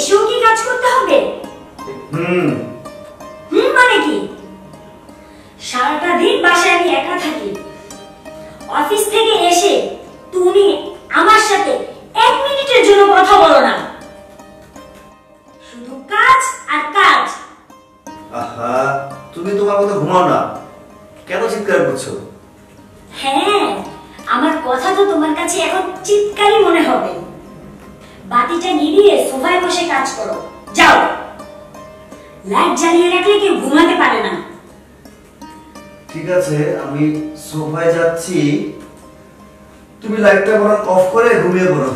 এসেও কি কাজ করতে হবে? মানে কি? সারাটা দিন বাসায় আমি একা থাকি, অফিস থেকে এসে তুমি আমার সাথে 1 মিনিটের জন্য কথা বলো না, শুধু কাজ আর কাজ। আহা, তুমি তোমার মতো ঘুমাও না, কেন চিৎকার করছো? হ্যাঁ, আমার কথা তো তোমার কাছে এখন চিৎকারই মনে হবে। বাতিটা নিভিয়ে সোফায় বসে কাজ করো, যাও। লাইট জ্বালিয়ে রাখলে কেউ ঘুমাতে পারে না। ঠিক আছে, আমি সোফায় যাচ্ছি, তুমি লাইটটা বরং অফ করে ঘুমিয়ে পড়ো।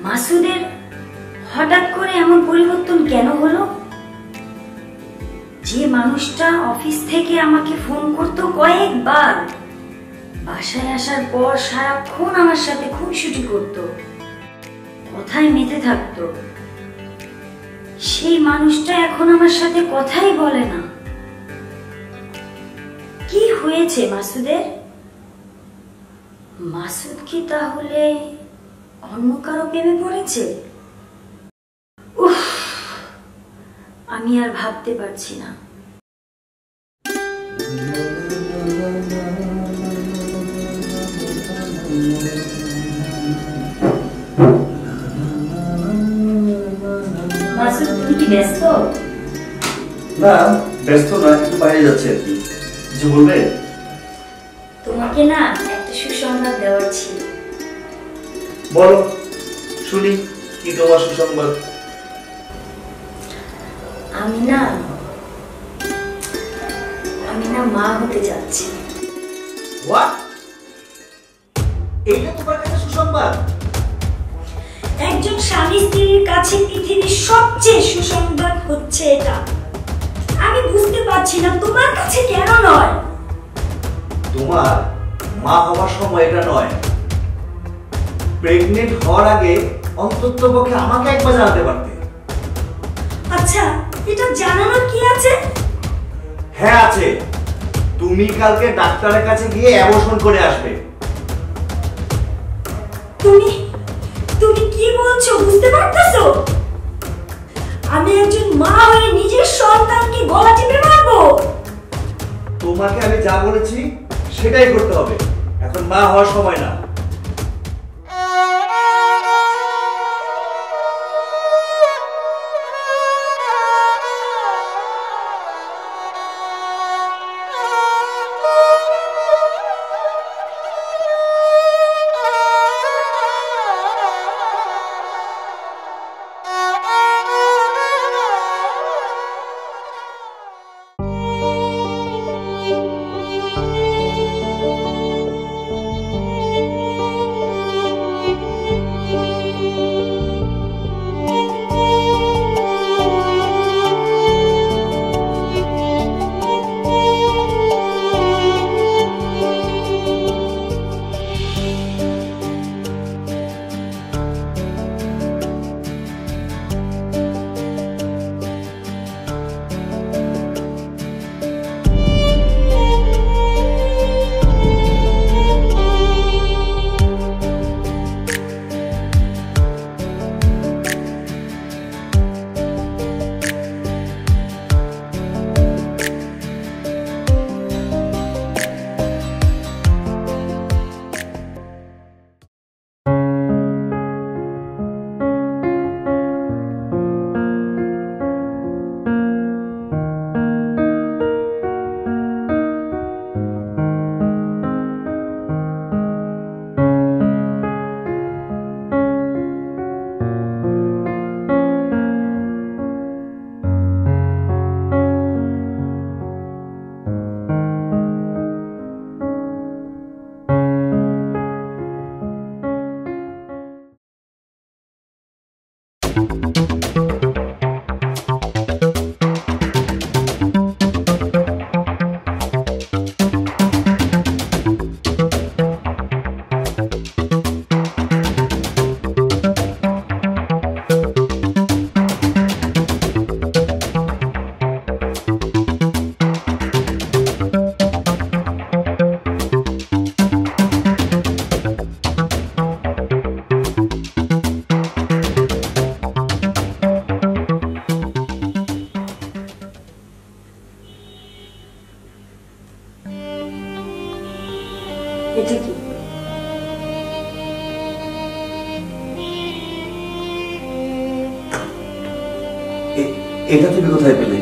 মাসুদের হঠাৎ করে এমন পরিবর্তন কেন হলো? যে মানুষটা অফিস থেকে আমাকে ফোন করতো কয়েকবার, বাসায় আসার পর সারাক্ষণ আমার সাথে খুনসুটি করতো, কথায় মেতে থাকতো, সেই মানুষটা এখন আমার সাথে কথাই বলে না। কি হয়েছে মাসুদের? মাসুদ কি তাহলে অন্য কারো প্রেমে পড়েছে? উফ, আমি আর ভাবতে পারছি না। মাসুদ, তুমি কি ব্যস্ত? না, ব্যস্ত না, একটু বাইরে যাচ্ছে আর কি। কিছু বলবে? তোমাকে না একটা সুসংবাদ দেওয়ার ছিল। বলো, শুনি কি তোমার সুসংবাদ। আমি না মা হতে যাচ্ছি। হোয়াট? এইটা তোমার কাছে সুসংবাদ? একজন স্বামী স্ত্রীর কাছে পৃথিবীর সবচেয়ে সুসংবাদ হচ্ছে এটা। আমি বুঝতে পারছি না তোমার কাছে কেন নয়। তোমার মা হওয়ার সময় এটা নয়। প্রেগনেন্ট হওয়ার আগে অন্ততপক্ষে আমাকে একবার জানাতে পারতে। আচ্ছা, এটা জানানোর কি আছে? হ্যাঁ আছে, তুমি কালকে ডাক্তারের কাছে গিয়ে অ্যাবর্শন করে আসবে। তুমি কি বলছো বুঝতে পারতেছো? আমি একজন মা হয়ে নিজের সন্তানকে গলা টিপে মারবো? তোমাকে আমি যা বলেছি সেটাই করতে হবে। এখন মা হওয়ার সময় না। এটা কি? এটা তুমি কোথায় পেলে?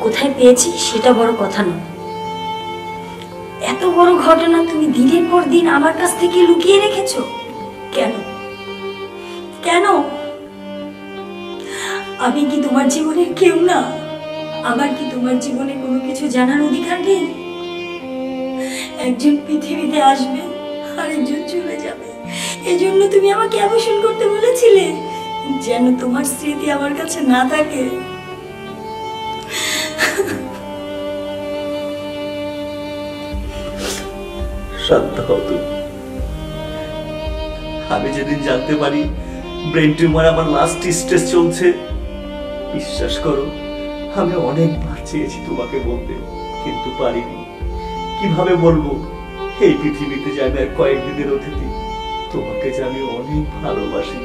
কোথায় পেয়েছি সেটা বড় কথা না, এত বড় ঘটনা তুমি দিনের পর দিন আমার কাছ থেকে লুকিয়ে রেখেছো কেন? কেন? আমি কি তোমার জীবনের কেউ না? আমার কি তোমার জীবনে কোনো কিছু জানার অধিকার নেই? একজন পৃথিবীতে আসবে আর একজন চলে যাবে, এজন্য তুমি আমাকে অ্যাবর্শন করতে বলেছিলে যেন তোমার স্মৃতি আমার কাছে না থাকে। শান্ত হও তুমি। আমি যেদিন জানতে পারি ব্রেন টিউমার আমার লাস্ট স্টেজ চলছে, বিশ্বাস করো আমি অনেকবার চেয়েছি তোমাকে বলতে, কিন্তু পারিনি। কিভাবে বলবো এই পৃথিবীতে যে আমি আর কয়েকদিনের অতিথি, তোমাকে যে আমি অনেক ভালোবাসি।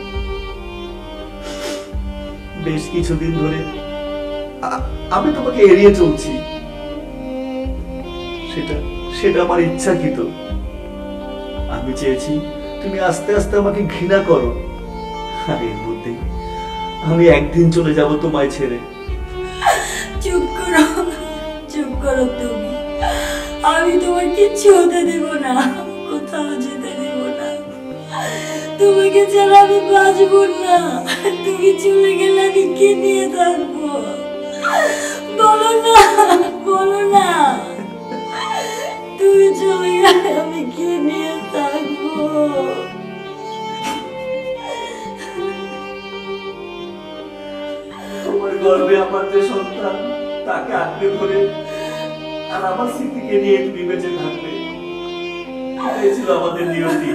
বেশ কিছুদিন ধরে আমি তোমাকে এড়িয়ে চলছি, সেটা আমার ইচ্ছাকৃত। আমি চেয়েছি তুমি আস্তে আস্তে আমাকে ঘৃণা করো, আর এর মধ্যে আমি একদিন চলে যাব তোমায় ছেড়ে। চুপ করো, চুপ করো তুমি। আমি তোমার কিচ্ছু হতে দেব না, কোথাও যেতে দেব না। তোমাকে ছাড়া আমি বাঁচব না। তুমি চলে গেলে আমি কে নিয়ে থাকবো? বলো না, বলো না। তুমি চলে গেলে আমি কে নিয়ে থাকবো? তোমার গর্ভে আমার যে সন্তান, তাকে আঁকড়ে ধরে আর আমার স্মৃতিকে নিয়ে তুমি বেঁচে থাকবে, এটাই ছিল আমাদের নিয়তি।